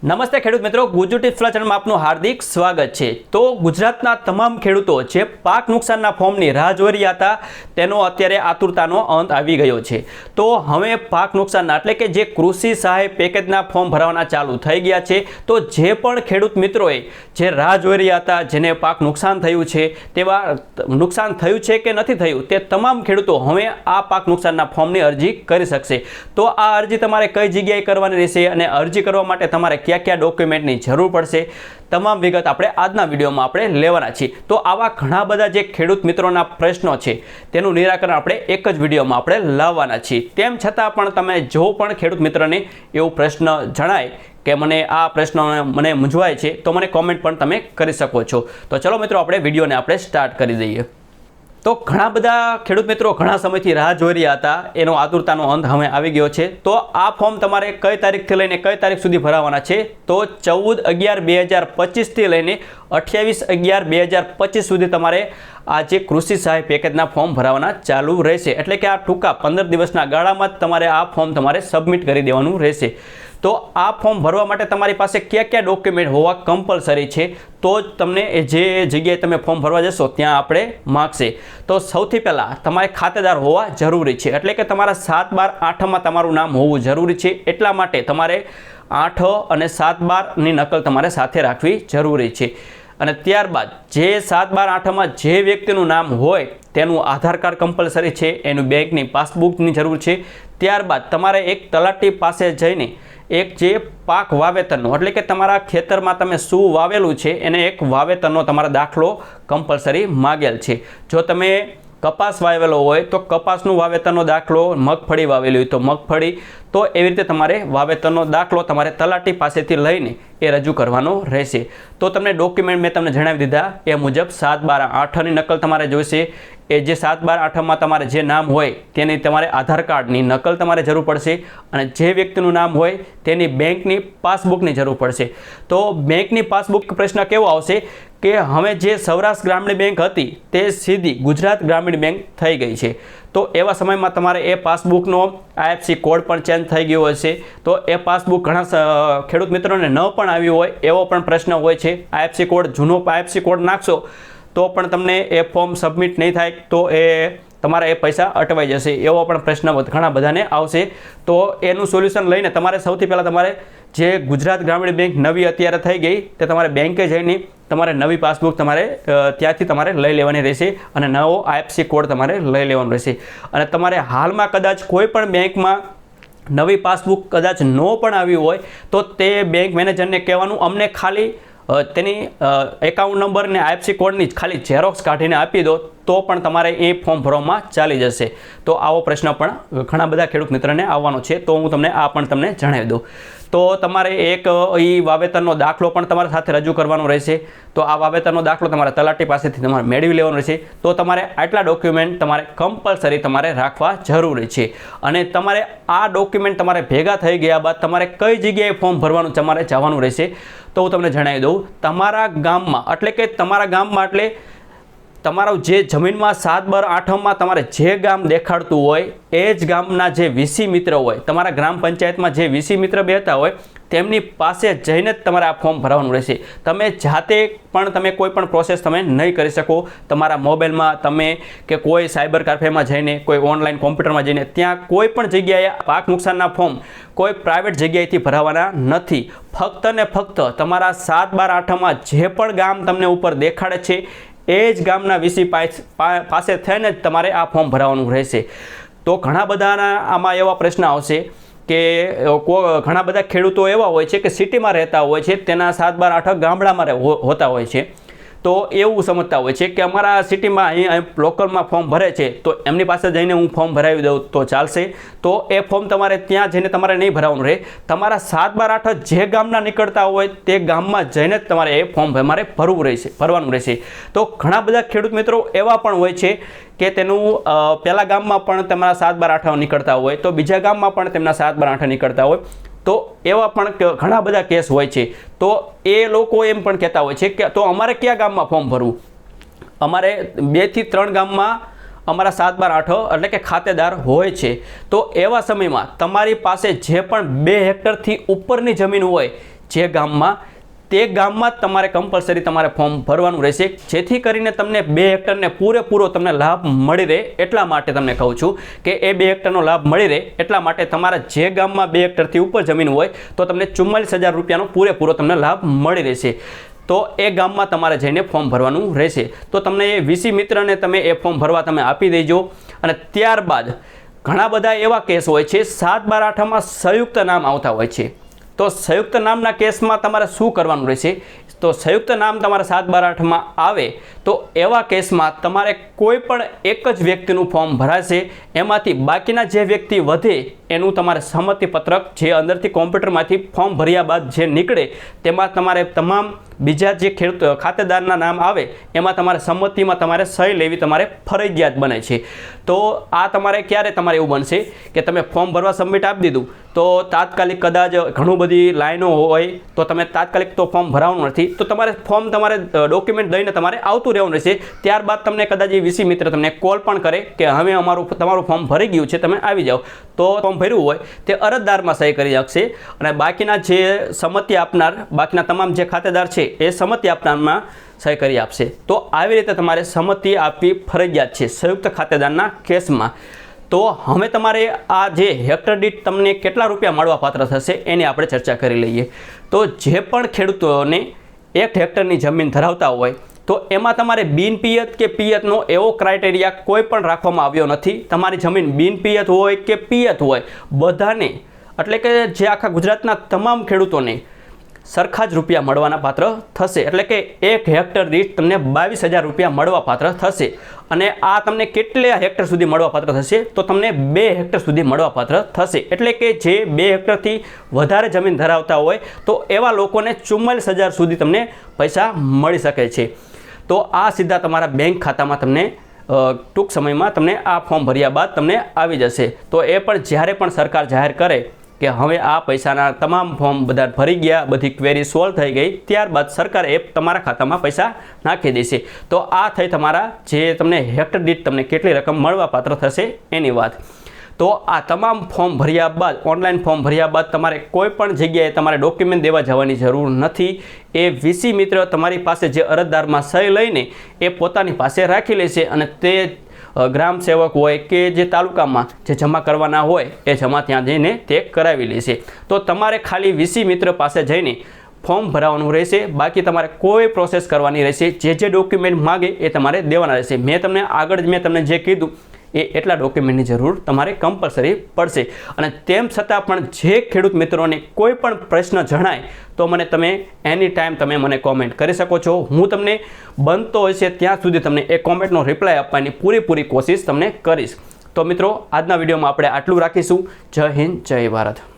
નમસ્તે ખેડૂત મિત્રો, ગુજુ ટિપ્સ ચેનલમાં આપનું હાર્દિક સ્વાગત છે। તો ગુજરાતના તમામ ખેડૂતો જે પાક નુકસાનના ફોર્મની રાહ જોઈ રહ્યા હતા તેનો અત્યારે આતુરતાનો અંત આવી ગયો છે। તો હવે પાક નુકસાનના એટલે કે જે કૃષિ સહાય પેકેજના ફોર્મ ભરવાના ચાલુ થઈ ગયા છે। તો જે પણ ખેડૂત મિત્રોએ જે રાહ જોઈ રહ્યા હતા, જેને પાક નુકસાન થયું છે, તેવા નુકસાન થયું છે કે નથી થયું તે તમામ ખેડૂતો હવે આ પાક નુકસાનના ફોર્મની અરજી કરી શકશે। તો આ અરજી તમારે કઈ જગ્યાએ કરવાની રહેશે અને અરજી કરવા માટે તમારે क्या क्या डॉक्यूमेंटनी जरूर पड़शे तमाम विगत आपणे आजना विडियोमां आपणे लेवाना छीए। तो आवा घणा बधा जे खेडूत मित्रोना प्रश्नो छे तेनुं निराकरण आपणे एक ज विडियोमां आपणे लाववाना छीए। तेम छतां पण तमे जो पण खेडूत मित्रने एवो प्रश्न जणाय कि मने आ प्रश्न मने मूंझवाय छे तो मने कॉमेंट पण तमे करी शको छो। तो चलो मित्रों आपणे विडियोने आपणे स्टार्ट करी दईए। तो घणा बधा खेडूत मित्रों घणा समयथी राह जोई रह्या हता, एनो आतुरतानो अंत हवे आवी गयो छे। तो आ फॉर्म तमारे कई तारीखथी लईने कई तारीख सुधी भरावाना छे तो 14/11/2025 थी लईने 28/11/2025 सुधी तमारे आ जे कृषि सहाय पेकेजना फॉर्म भरावाना चालू रहेशे। एटले के आ टूंका 15 दिवसना गाळामां तमारे आ फॉर्म तमारे सबमिट करी देवानुं रहेशे। तो आ फॉर्म भरवा माटे तमारी पासे क्या क्या डॉक्यूमेंट होवा कंपलसरी है तो तमने जे जग्याए तमे फॉर्म भरवा जशो त्यां आपणे मागशे। तो सौथी पहेला तमारे खातेदार होवा जरूरी है, एटले के तमारा 7/12/8 मां तमारुं नाम होवुं जरूरी है। एटला माटे तमारे 8 અને 7/12 ની नकल तमारे साथे राखवी जरूरी है। અને ત્યારબાદ જે 7/12/8 માં જે વ્યક્તિનું નામ હોય તેનું આધાર કાર્ડ કમ્પલસરી છે, એનું બેંકની પાસબુકની જરૂર છે। ત્યારબાદ તમારે એક તલાટી પાસે જઈને એક જે પાક વાવેતરનો એટલે કે તમારા ખેતરમાં તમે શું વાવેલું છે એને એક વાવેતરનો તમારો દાખલો કમ્પલસરી માગેલ છે। જો તમે કપાસ વાવેલો હોય તો કપાસનું વાવેતરનો દાખલો, મગફળી વાવેલી હોય તો મગફળી, તો એવી રીતે તમારે વાવેતરનો દાખલો તમારે તલાટી પાસેથી લઈને એ રજૂ કરવાનો રહેશે। તો તમને ડોક્યુમેન્ટ મેં તમને જણાવી દીધા એ મુજબ 7/12/8ની નકલ તમારે જોઈશે। એ જે 7/12/8માં તમારે જે નામ હોય તેની તમારે આધાર કાર્ડની નકલ તમારે જરૂર પડશે અને જે વ્યક્તિનું નામ હોય તેની બેંકની પાસબુકની જરૂર પડશે। તો બેંકની પાસબુક પ્રશ્ન કેવો આવશે કે હવે જે સૌરાષ્ટ્ર ગ્રામીણ બેંક હતી તે સીધી ગુજરાત ગ્રામીણ બેંક થઈ ગઈ છે। તો એવા સમયમાં તમારે એ પાસબુકનો IFSC કોડ પણ ચેન્જ થઈ ગયો હશે। તો એ પાસબુક ઘણા ખેડૂત મિત્રોને ન પણ આવ્યું હોય એવો પણ પ્રશ્ન હોય છે। IFSC કોડ, જૂનો IFSC કોડ નાખશો તો પણ તમને એ ફોર્મ સબમિટ નહીં થાય તો એ તમારા એ પૈસા અટવાઈ જશે એવો પણ પ્રશ્ન ઘણા બધાને આવશે। તો એનું સોલ્યુશન લઈને તમારે સૌથી પહેલાં તમારે જે ગુજરાત ગ્રામીણ બેંક નવી અત્યારે થઈ ગઈ તે તમારે બેંકે જઈને તમારે નવી પાસબુક તમારે ત્યાંથી તમારે લઈ લેવાની રહેશે અને નવો IFSC કોડ તમારે લઈ લેવાનો રહેશે। અને તમારે હાલમાં કદાચ કોઈ પણ બેંકમાં નવી પાસબુક કદાચ ન પણ આવી હોય તો તે બેંક મેનેજરને કહેવાનું અમને ખાલી તેની એકાઉન્ટ નંબર ને IFSC કોડની ખાલી ઝેરોક્સ કાઢીને આપી દો તો પણ તમારે એ ફોર્મ ભરવામાં ચાલી જશે। તો આવો પ્રશ્ન પણ ઘણા બધા ખેડૂત મિત્રને આવવાનો છે, તો હું તમને આ પણ તમને જણાવી દઉં। તો તમારે એક એ વાવેતરનો દાખલો પણ તમારા સાથે રજૂ કરવાનો રહેશે। તો આ વાવેતરનો દાખલો તમારે તલાટી પાસેથી તમારે મેળવી લેવાનો રહેશે। તો તમારે આટલા ડોક્યુમેન્ટ તમારે કમ્પલસરી તમારે રાખવા જરૂરી છે। અને તમારે આ ડોક્યુમેન્ટ તમારે ભેગા થઈ ગયા બાદ તમારે કઈ જગ્યાએ ફોર્મ ભરવાનું તમારે જવાનું રહેશે તો હું તમને જણાવી દઉં। તમારા ગામમાં એટલે કે તમારા ગામમાં એટલે તમારો જે જમીનમાં 7/12/8માં તમારે જે ગામ દેખાડતું હોય એ જ ગામના જે વીસી મિત્ર હોય, તમારા ગ્રામ પંચાયતમાં જે વીસી મિત્ર બેઠા હોય તેમની પાસે જઈને જ તમારે આ ફોર્મ ભરવાનું રહેશે। તમે જાતે પણ તમે કોઈ પણ પ્રોસેસ તમે નહીં કરી શકો। તમારા મોબાઈલમાં તમે કે કોઈ સાયબર કાફેમાં જઈને, કોઈ ઓનલાઈન કોમ્પ્યુટરમાં જઈને ત્યાં કોઈ પણ જગ્યાએ પાક નુકસાનના ફોર્મ કોઈ પ્રાઇવેટ જગ્યાએથી ભરાવાના નથી। ફક્ત ને ફક્ત તમારા 7/12/8માં જે પણ ગામ તમને ઉપર દેખાડે છે એ જ ગામના વીસી પાસે થઈને જ તમારે આ ફોર્મ ભરાવાનું રહેશે। તો ઘણા બધાના આમાં એવા પ્રશ્ન આવશે કે ઘણા બધા ખેડૂતો એવા હોય છે કે સિટીમાં રહેતા હોય છે, તેના 7/12/8 ગામડામાં હોતા હોય છે। તો એવું સમજતા હોય છે કે અમારા સિટીમાં અહીં લોકલમાં ફોર્મ ભરે છે તો એમની પાસે જઈને હું ફોર્મ ભરાવી દઉં તો ચાલશે। તો એ ફોર્મ તમારે ત્યાં જઈને તમારે નહીં ભરાવવાનું રહે। તમારા 7/12/8 જે ગામના નીકળતા હોય તે ગામમાં જઈને જ તમારે એ ફોર્મ તમારે ભરવાનું રહેશે। તો ઘણા બધા ખેડૂત મિત્રો એવા પણ હોય છે કે તેનું પહેલા ગામમાં પણ તમારા 7/12/8 નીકળતા હોય તો બીજા ગામમાં પણ તેમના 7/12/8 નીકળતા હોય। તો એવા પણ ઘણા બધા કેસ હોય છે। તો એ લોકો એમ પણ કહેતા હોય છે કે તો અમારે કયા ગામમાં ફોર્મ ભરવું, અમારે 2 થી 3 ગામમાં અમારા 7/8 એટલે કે ખાતેદાર હોય છે। તો એવા સમયમાં તમારી પાસે જે પણ 2 હેક્ટરથી ઉપરની જમીન હોય જે ગામમાં, તે ગામમાં જ તમારે કમ્પલસરી તમારે ફોર્મ ભરવાનું રહેશે, જેથી કરીને તમને 2 હેક્ટરને પૂરેપૂરો તમને લાભ મળી રહે। એટલા માટે તમને કહું છું કે એ 2 હેક્ટરનો લાભ મળી રહે એટલા માટે તમારા જે ગામમાં 2 હેક્ટરથી ઉપર જમીન હોય તો તમને 44,000 રૂપિયાનો પૂરેપૂરો તમને લાભ મળી રહેશે। તો એ ગામમાં તમારે જઈને ફોર્મ ભરવાનું રહેશે। તો તમને એ વીસી મિત્રને તમે એ ફોર્મ ભરવા તમે આપી દેજો। અને ત્યારબાદ ઘણા બધા એવા કેસ હોય છે 7/8માં સંયુક્ત નામ આવતા હોય છે। તો સંયુક્ત નામના કેસમાં તમારે શું કરવાનું રહેશે? તો સંયુક્ત નામ તમારા 7/8માં આવે તો એવા કેસમાં તમારે કોઈ પણ એક જ વ્યક્તિનું ફોર્મ ભરાશે, એમાંથી બાકીના જે વ્યક્તિ વધે એનું તમારે સંમતિપત્રક જે અંદરથી કોમ્પ્યુટરમાંથી ફોર્મ ભર્યા બાદ જે નીકળે તેમાં તમારે તમામ બીજા જે ખાતેદારના નામ આવે એમાં તમારે સંમતિમાં તમારે સહી લેવી તમારે ફરજિયાત બને છે। તો આ તમારે ક્યારે તમારે એવું બનશે કે તમે ફોર્મ ભરવા સબમિટ આપી દીધું તો તાત્કાલિક કદાચ ઘણું બધી લાઈનો હોય તો તમે તાત્કાલિક તો ફોર્મ ભરાવવાનું નથી, તો તમારે ફોર્મ તમારે ડોક્યુમેન્ટ દઈને તમારે આવતું રહેવાનું રહેશે। ત્યારબાદ તમને કદાચ એ વીસી મિત્ર તમને કોલ પણ કરે કે હવે તમારું ફોર્મ ભરી ગયું છે, તમે આવી જાઓ, તો ફોર્મ ભર્યું હોય તે અરજદારમાં સહી કરી શકશે અને બાકીના જે સંમતિ આપનાર, બાકીના તમામ જે ખાતેદાર છે એ સંમતિ આપનારમાં સહી કરી આપશે। તો આવી રીતે તમારે સંમતિ આપવી ફરજિયાત છે સંયુક્ત ખાતેદારના કેસમાં। તો હવે તમારે આ જે હેક્ટર દીઠ તમને કેટલા રૂપિયા મળવા પાત્ર થશે એની આપણે ચર્ચા કરી લઈએ। તો જે પણ ખેડૂતોને 1 હેક્ટરની જમીન ધરાવતા હોય તો એમાં તમારે બિનપિયત કે પિયતનો એવો ક્રાઇટેરિયા કોઈ પણ રાખવામાં આવ્યો નથી। તમારી જમીન બિનપિયત હોય કે પિયત હોય બધાને, એટલે કે જે આખા ગુજરાતના તમામ ખેડૂતોને સરખા જ રૂપિયા મળવાના પાત્ર થશે। એટલે કે 1 હેક્ટર દીઠ તમને 22,000 રૂપિયા મળવા પાત્ર થશે। અને આ તમને કેટલા હેક્ટર સુધી મળવા પાત્ર થશે? તો તમને 2 હેક્ટર સુધી મળવા પાત્ર થશે। એટલે કે જે 2 હેક્ટરથી વધારે જમીન ધરાવતા હોય તો એવા લોકોને 44,000 સુધી તમને પૈસા મળી શકે છે। તો આ સીધા તમારા બેંક ખાતામાં તમને ટૂંક સમયમાં તમને આ ફોર્મ ભર્યા બાદ તમને આવી જશે। તો એ પણ જ્યારે પણ સરકાર જાહેર કરે કે હવે આ પૈસાના તમામ ફોર્મ બધા ભરી ગયા, બધી ક્વેરી સોલ્વ થઈ ગઈ, ત્યારબાદ સરકાર એ તમારા ખાતામાં પૈસા નાખી દેશે। તો આ થઈ તમારા જે તમને હેક્ટર દીઠ તમને કેટલી રકમ મળવા પાત્ર થશે એની વાત। તો આ તમામ ફોર્મ ભર્યા બાદ, ઓનલાઈન ફોર્મ ભર્યા બાદ તમારે કોઈ પણ જગ્યાએ તમારે ડોક્યુમેન્ટ દેવા જવાની જરૂર નથી। એ વીસી મિત્ર તમારી પાસે જે અરજદારમાં સહી લઈને એ પોતાની પાસે રાખી લેશે અને તે ગ્રામ સેવક હોય કે જે તાલુકામાં જે જમા કરવાના હોય એ જમા ત્યાં જઈને તે કરાવી લેશે। તો તમારે ખાલી વીસી મિત્ર પાસે જઈને ફોર્મ ભરાવવાનું રહેશે, બાકી તમારે કોઈ પ્રોસેસ કરવાની રહેશે। જે ડોક્યુમેન્ટ માગે એ તમારે દેવાના રહેશે। મેં તમને જે કીધું એ એટલા ડોક્યુમેન્ટની જરૂર તમારે કમ્પલસરી પડશે। અને તેમ છતાં પણ જે ખેડૂત મિત્રોને કોઈ પણ પ્રશ્ન જણાય તો તમે એની ટાઈમ તમે મને કોમેન્ટ કરી શકો છો। હું તમને બનતો હોય છે ત્યાં સુધી તમને એ કોમેન્ટનો રિપ્લાય આપવાની પૂરેપૂરી કોશિશ તમને કરીશ। તો મિત્રો આજના વિડીયોમાં આપણે આટલું રાખીશું। જય હિન્દ, જય ભારત।